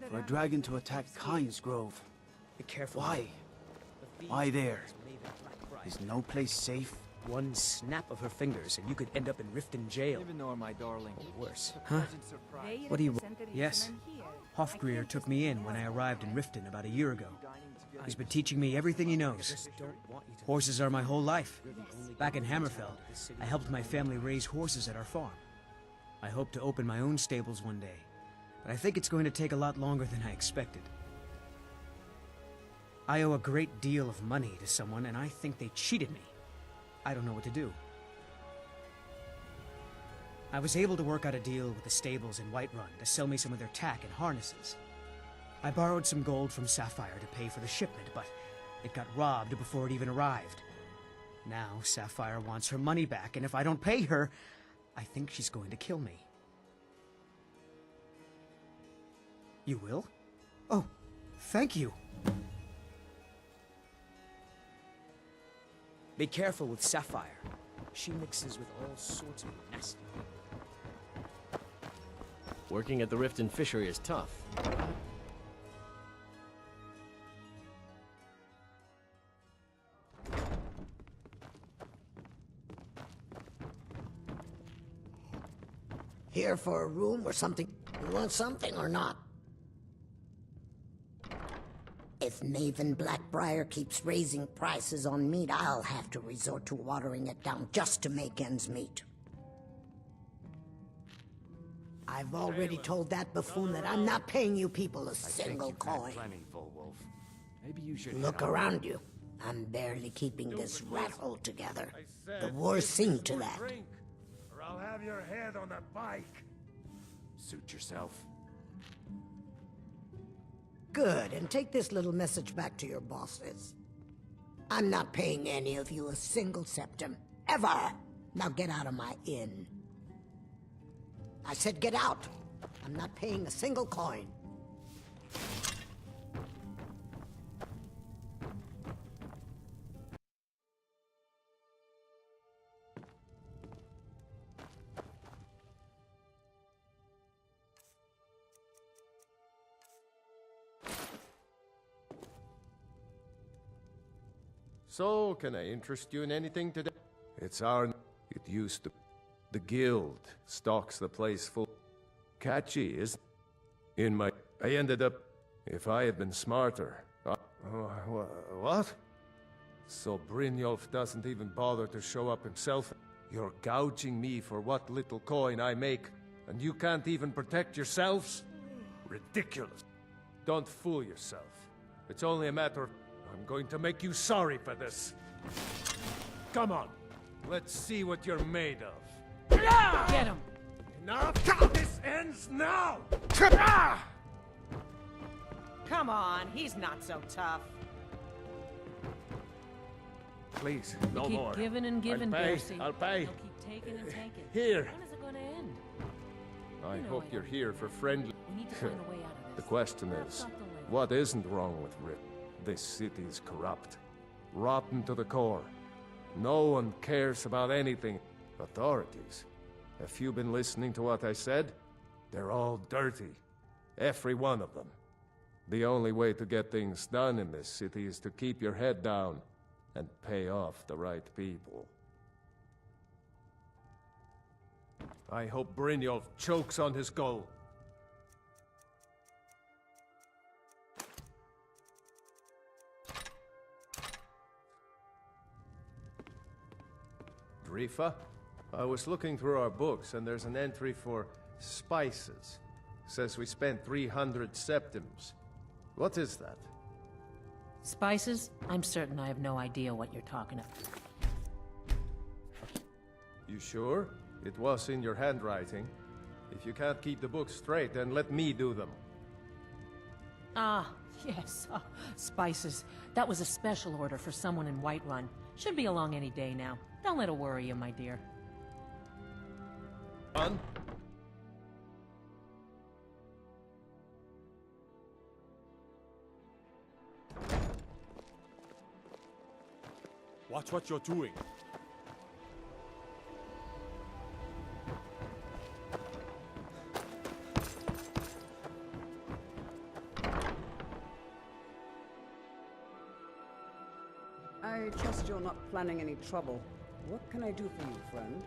For a dragon to attack Kyne's Grove. Be careful. Why? Why there? Is no place safe? One snap of her fingers and you could end up in Riften jail. Ignore my darling. Or worse. Huh? What do you want? Yes. Hofgreer took me in when I arrived in Riften about a year ago. He's been teaching me everything he knows. Horses are my whole life. Back in Hammerfell, I helped my family raise horses at our farm. I hope to open my own stables one day, but I think it's going to take a lot longer than I expected. I owe a great deal of money to someone, and I think they cheated me. I don't know what to do. I was able to work out a deal with the stables in Whiterun to sell me some of their tack and harnesses. I borrowed some gold from Sapphire to pay for the shipment, but it got robbed before it even arrived. Now Sapphire wants her money back, and if I don't pay her, I think she's going to kill me. You will? Oh, thank you. Be careful with Sapphire. She mixes with all sorts of nasty. Working at the Riften fishery is tough. Here for a room or something? You want something or not? If Maven Blackbriar keeps raising prices on meat, I'll have to resort to watering it down just to make ends meet. I've already told that buffoon that I'm not paying you people a single coin. Maybe you should Look around you. I'm barely keeping this rat hole together. The wars sing to that. Or I'll have your head on a bike. suit yourself. Good, and take this little message back to your bosses. I'm not paying any of you a single septim. Ever! Now get out of my inn. I said get out! I'm not paying a single coin. So, can I interest you in anything today? It's our... It used to... The guild stocks the place full... Catchy, is... In my... I ended up... If I had been smarter... what? So Brinjolf doesn't even bother to show up himself? You're gouging me for what little coin I make, and you can't even protect yourselves? Ridiculous. Don't fool yourself. It's only a matter of... I'm going to make you sorry for this. Come on. Let's see what you're made of. Get him! Enough! This ends now! Come on, he's not so tough. Please, no keep more. Giving and giving, I'll pay. Darcy. I'll pay. He'll keep taking and taking. Here. When is it going to end? I You know hope I you're don't. here for friendly... We need to find a way out of this. The question That's is, not the way. what isn't wrong with Rip? This city is corrupt. Rotten to the core. No one cares about anything. Authorities. Have you been listening to what I said? They're all dirty. Every one of them. The only way to get things done in this city is to keep your head down and pay off the right people. I hope Brynjolf chokes on his goal. Drifa? I was looking through our books and there's an entry for spices. Says we spent 300 septims. What is that? Spices? I'm certain I have no idea what you're talking about. You sure? It was in your handwriting. If you can't keep the books straight, then let me do them. Ah, yes. Spices. That was a special order for someone in Whiterun. Should be along any day now. Don't let it worry you, my dear. On. Watch what you're doing. I trust you're not planning any trouble. What can I do for you, friend?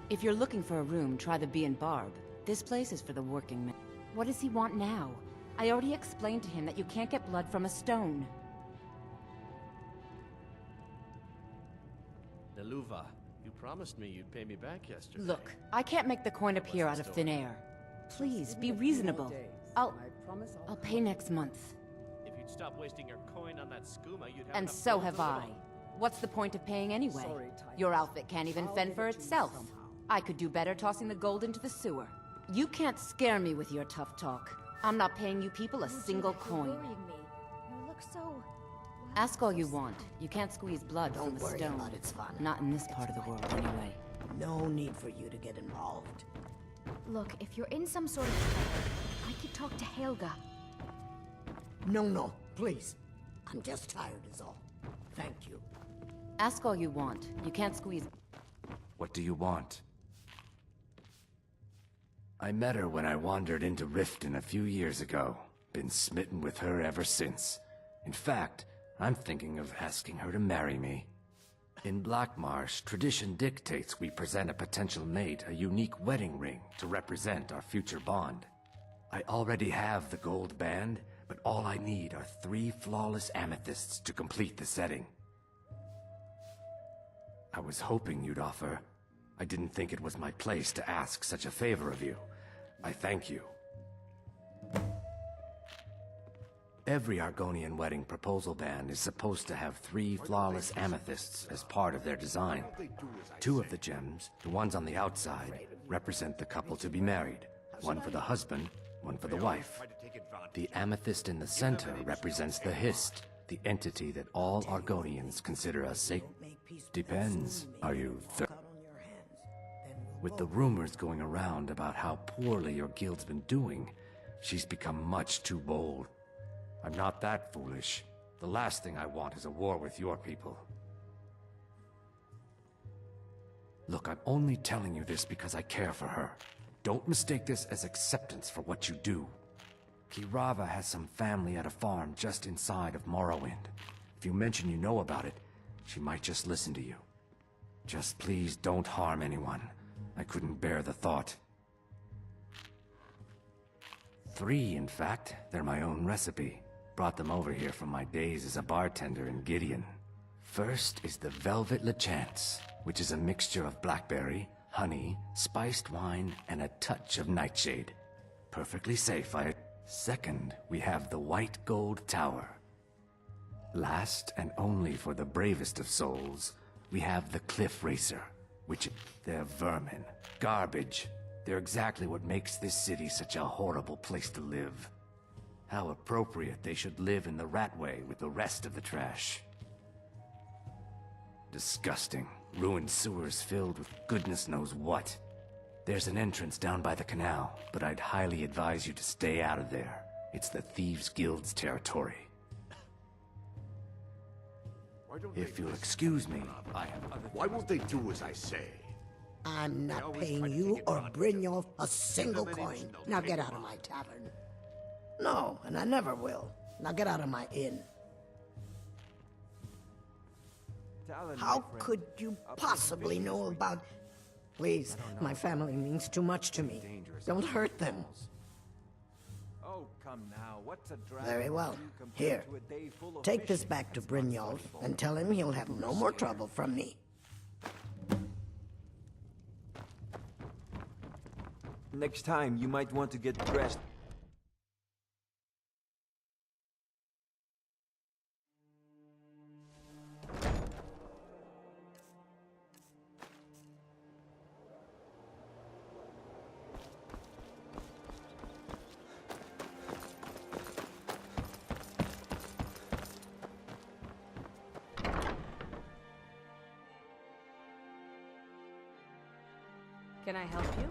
If you're looking for a room, try the Bee and Barb. This place is for the working men. What does he want now? I already explained to him that you can't get blood from a stone. Neluva, you promised me you'd pay me back yesterday. Look, I can't make the coin appear out of thin air. Please, be reasonable. I'll pay next month. If you'd stop wasting your coin on that skooma, you'd have And enough so gold have to live I. on. What's the point of paying anyway? Your outfit can't even fend for itself. I could do better tossing the gold into the sewer. You can't scare me with your tough talk. I'm not paying you people a single coin. You look so... Ask all you want. You can't squeeze blood Don't from a worry stone. about it's fun. Not in this part of the world, anyway. No need for you to get involved. Look, if you're in some sort of trouble, I could talk to Helga. No, please. I'm just tired is all. Thank you. Ask all you want. You can't squeeze... What do you want? I met her when I wandered into Riften a few years ago. Been smitten with her ever since. In fact, I'm thinking of asking her to marry me. In Blackmarsh, tradition dictates we present a potential mate a unique wedding ring to represent our future bond. I already have the gold band, but all I need are 3 flawless amethysts to complete the setting. I was hoping you'd offer. I didn't think it was my place to ask such a favor of you. I thank you. Every Argonian wedding proposal band is supposed to have 3 flawless amethysts as part of their design. 2 of the gems, the ones on the outside, represent the couple to be married. 1 for the husband, 1 for the wife. The amethyst in the center represents the Hist, the entity that all Argonians consider a sacred. Depends. Are you With the rumors going around about how poorly your guild's been doing, she's become much too bold. I'm not that foolish. The last thing I want is a war with your people. Look, I'm only telling you this because I care for her. Don't mistake this as acceptance for what you do. Kirava has some family at a farm just inside of Morrowind. If you mention you know about it, she might just listen to you. Just please don't harm anyone. I couldn't bear the thought. 3, in fact. They're my own recipe. Brought them over here from my days as a bartender in Gideon. First is the Velvet Lechance, which is a mixture of blackberry, honey, spiced wine, and a touch of nightshade. Perfectly safe, Second, we have the White Gold Tower. Last, and only for the bravest of souls, we have the Cliff Racer, which... they're vermin. Garbage. They're exactly what makes this city such a horrible place to live. How appropriate they should live in the Ratway with the rest of the trash. Disgusting. Ruined sewers filled with goodness knows what. There's an entrance down by the canal, but I'd highly advise you to stay out of there. It's the Thieves' Guild's territory. If you'll excuse me, I have other... Why won't they do as I say? I'm not paying you or Brinjolf a single coin. Now get out of my tavern. No, and I never will. Now get out of my inn. How could you possibly know about... Please, my family means too much to me. Don't hurt them. Oh, come now. What's a drag? Very well. Here, take this back to Brinjolf and tell him he'll have no more trouble from me. Next time, you might want to get dressed. Can I help you?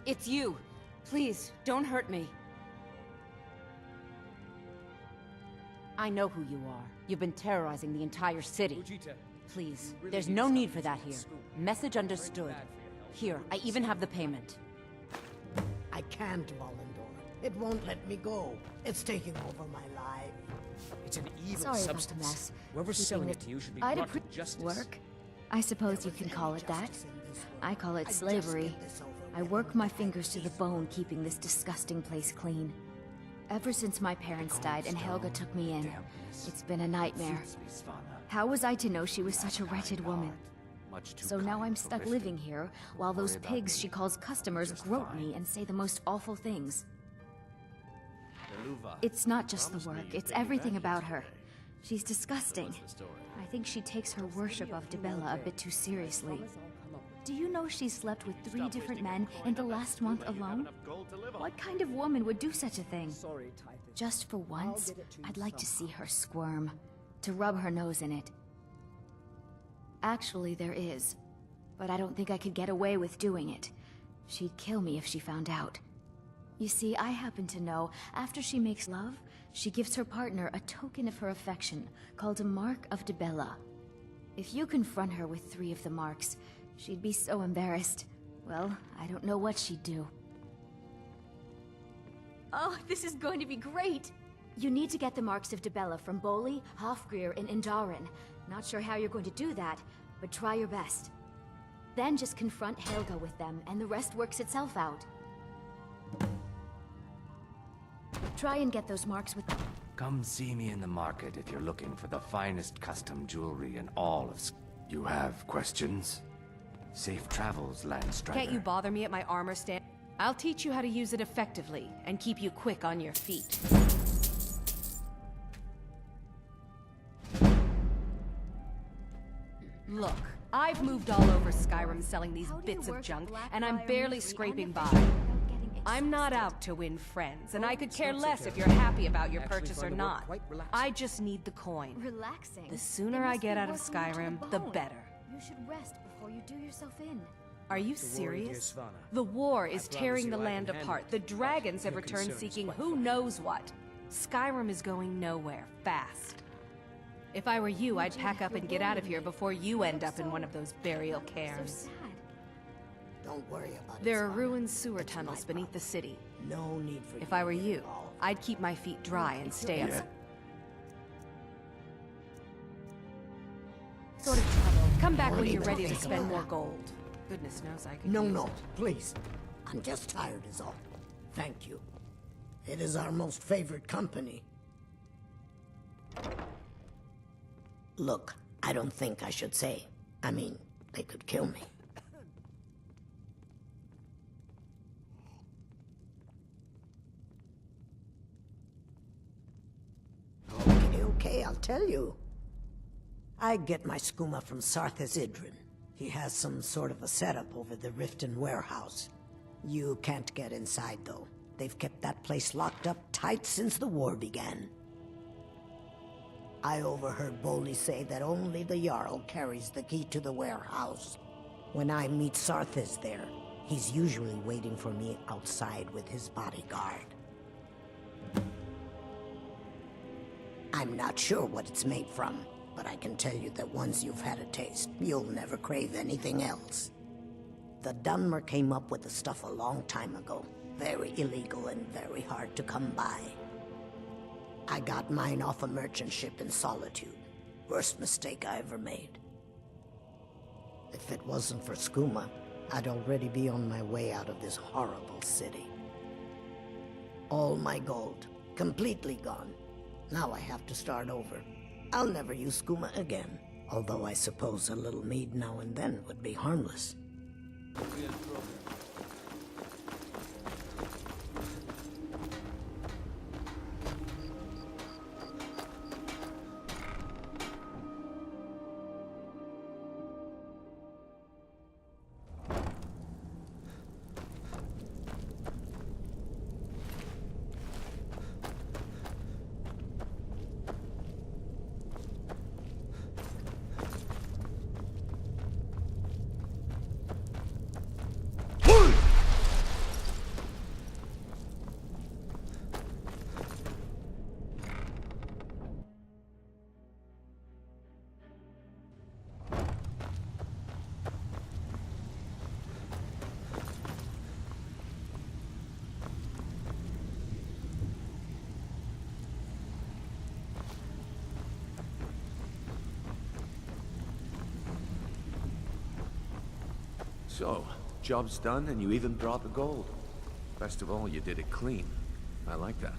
It's you. Please, don't hurt me. I know who you are. You've been terrorizing the entire city. Please, there's no need for that here. Message understood. Here, I even have the payment. I can't, Volendor. It won't let me go. It's taking over my life. It's an evil Sorry about the substance. mess. Whoever's Keeping selling it- it to you should be I'd brought to appre- justice. Work? I suppose you can call it that. I call it slavery. I work my fingers to the bone keeping this disgusting place clean. Ever since my parents died and Helga took me in, it's been a nightmare. How was I to know she was such a wretched woman? So now I'm stuck living here, while those pigs she calls customers grope me and say the most awful things. It's not just the work, it's everything about her. She's disgusting. I think she takes her worship of Dibella a bit too seriously. Do you know she slept with 3 different men in the last month alone? What kind of woman would do such a thing? Just for once, I'd like to see her squirm, to rub her nose in it. Actually, there is, but I don't think I could get away with doing it. She'd kill me if she found out. You see, I happen to know, after she makes love, she gives her partner a token of her affection, called a Mark of Dibella. If you confront her with 3 of the marks, she'd be so embarrassed. Well, I don't know what she'd do. Oh, this is going to be great! You need to get the marks of Dibella from Boli, Hofgrir, and Indaren. Not sure how you're going to do that, but try your best. Then just confront Helga with them, and the rest works itself out. Try and get those marks with... Come see me in the market if you're looking for the finest custom jewelry in all of You have questions? Safe travels, Landstrider. Can't you bother me at my armor stand? I'll teach you how to use it effectively, and keep you quick on your feet. Look, I've moved all over Skyrim selling these bits of junk, and I'm barely scraping by. I'm not out to win friends, and I could care less if you're happy about your purchase or not. I just need the coin. Relaxing? The sooner I get out of Skyrim, the better. You should rest before you do yourself in. Are you serious? The war is tearing the land apart. The dragons have returned seeking who knows what. Skyrim is going nowhere, fast. If I were you, I'd pack up and get out of here before you end up in one of those burial cairns. Don't worry about it. There are ruined sewer tunnels beneath the city. No need for If I were you, I'd keep my feet dry and stay up. Sort of trouble. Come back when you're ready to spend more gold. Goodness knows I could use No, it. please. I'm just tired is all. Thank you. It is our most favorite company. Look, I don't think I should say. I mean, they could kill me. Okay, I'll tell you. I get my skooma from Sarthas Idrin. He has some sort of a setup over the Riften warehouse. You can't get inside, though. They've kept that place locked up tight since the war began. I overheard Boli say that only the Jarl carries the key to the warehouse. When I meet Sarthas there, he's usually waiting for me outside with his bodyguard. I'm not sure what it's made from, but I can tell you that once you've had a taste, you'll never crave anything else. The Dunmer came up with the stuff a long time ago. Very illegal and very hard to come by. I got mine off a merchant ship in Solitude. Worst mistake I ever made. If it wasn't for skooma, I'd already be on my way out of this horrible city. All my gold, completely gone. Now I have to start over. I'll never use skooma again, although I suppose a little mead now and then would be harmless. So, job's done and you even brought the gold. Best of all, you did it clean. I like that.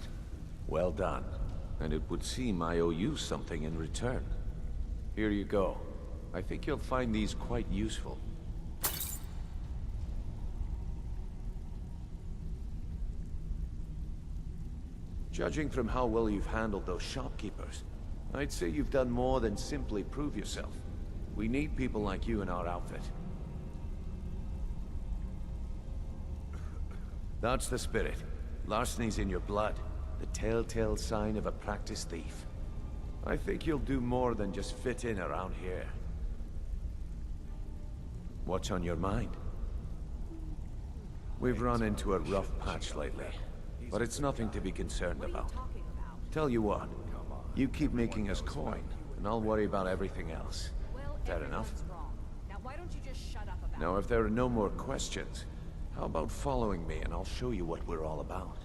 Well done. And it would seem I owe you something in return. Here you go. I think you'll find these quite useful. Judging from how well you've handled those shopkeepers, I'd say you've done more than simply prove yourself. We need people like you in our outfit. That's the spirit. Larceny's in your blood. The telltale sign of a practiced thief. I think you'll do more than just fit in around here. What's on your mind? We've run into a rough patch lately, but it's nothing to be concerned about. Tell you what, you keep making us coin, and I'll worry about everything else. Fair enough? Now, if there are no more questions, how about following me and I'll show you what we're all about?